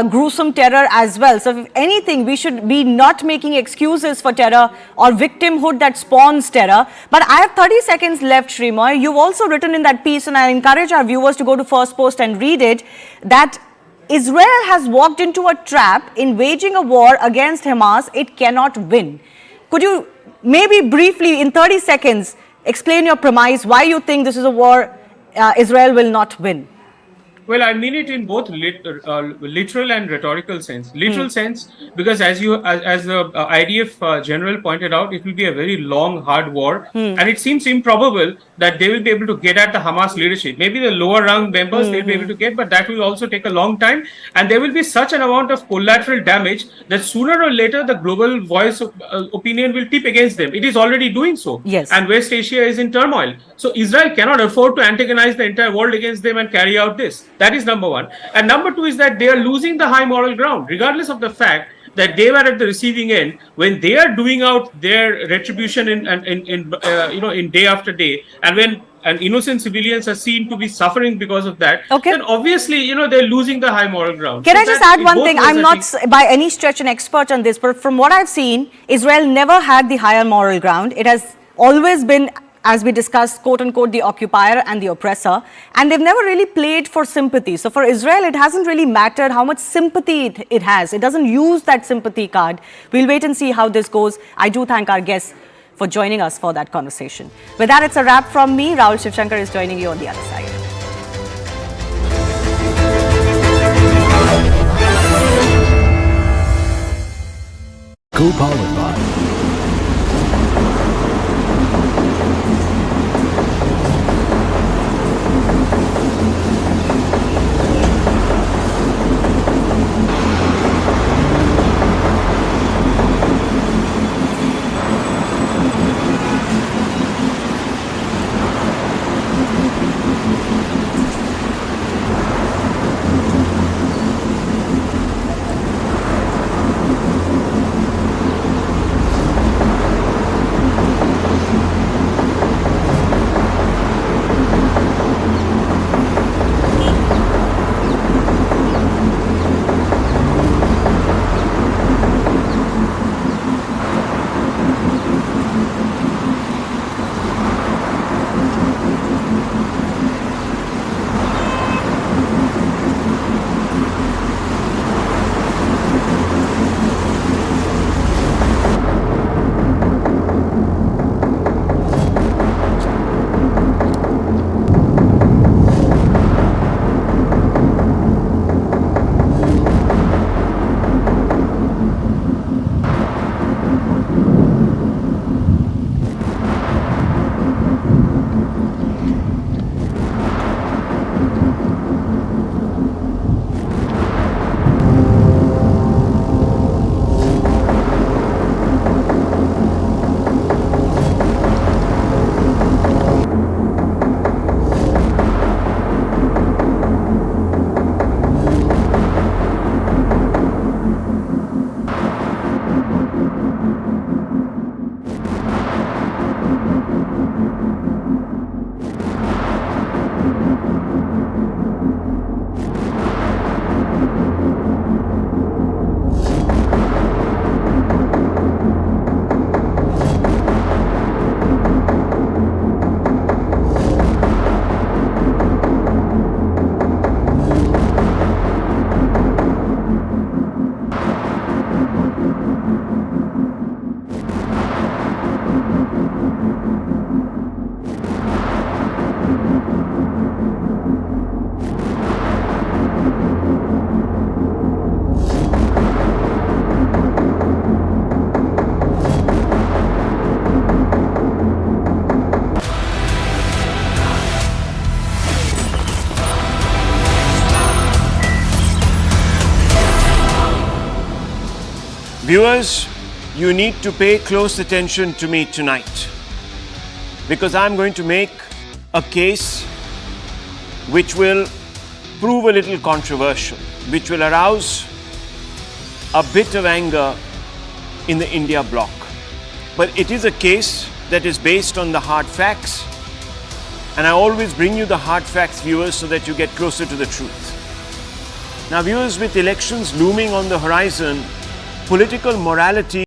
gruesome terror as well. So if anything, we should be not making excuses for terror or victimhood that spawns terror. But I have 30 seconds left, Srimoy. You've also written in that piece, and I encourage our viewers to go to First Post and read it, that Israel has walked into a trap in waging a war against Hamas it cannot win. Could you maybe briefly, in 30 seconds, explain your premise, why you think this is a war Israel will not win? Well, I mean it in both literal and rhetorical sense. Literal sense, because as the IDF general pointed out, it will be a very long, hard war, and it seems improbable that they will be able to get at the Hamas leadership. Maybe the lower rung members they'll be able to get, but that will also take a long time, and there will be such an amount of collateral damage that sooner or later the global voice of opinion will tip against them. It is already doing so. Yes. And West Asia is in turmoil. So Israel cannot afford to antagonize the entire world against them and carry out this. That is number one. And number two is that they are losing the high moral ground, regardless of the fact that they were at the receiving end when they are doing out their retribution in day after day, and when innocent civilians are seen to be suffering because of that. Then obviously they're losing the high moral ground. Can I just add one thing? I'm not by any stretch an expert on this, but from what I've seen, Israel never had the higher moral ground. It has always been, as we discussed, quote unquote, the occupier and the oppressor, and they've never really played for sympathy. So for Israel, it hasn't really mattered how much sympathy it has. It doesn't use that sympathy card. We'll wait and see how this goes. I do thank our guests for joining us for that conversation. With that, it's a wrap from me. Rahul Shivshankar is joining you on the other side. Co-powered by Viewers, you need to pay close attention to me tonight, because I'm going to make a case which will prove a little controversial, which will arouse a bit of anger in the India bloc. But it is a case that is based on the hard facts, and I always bring you the hard facts, viewers, so that you get closer to the truth. Now, viewers, with elections looming on the horizon, political morality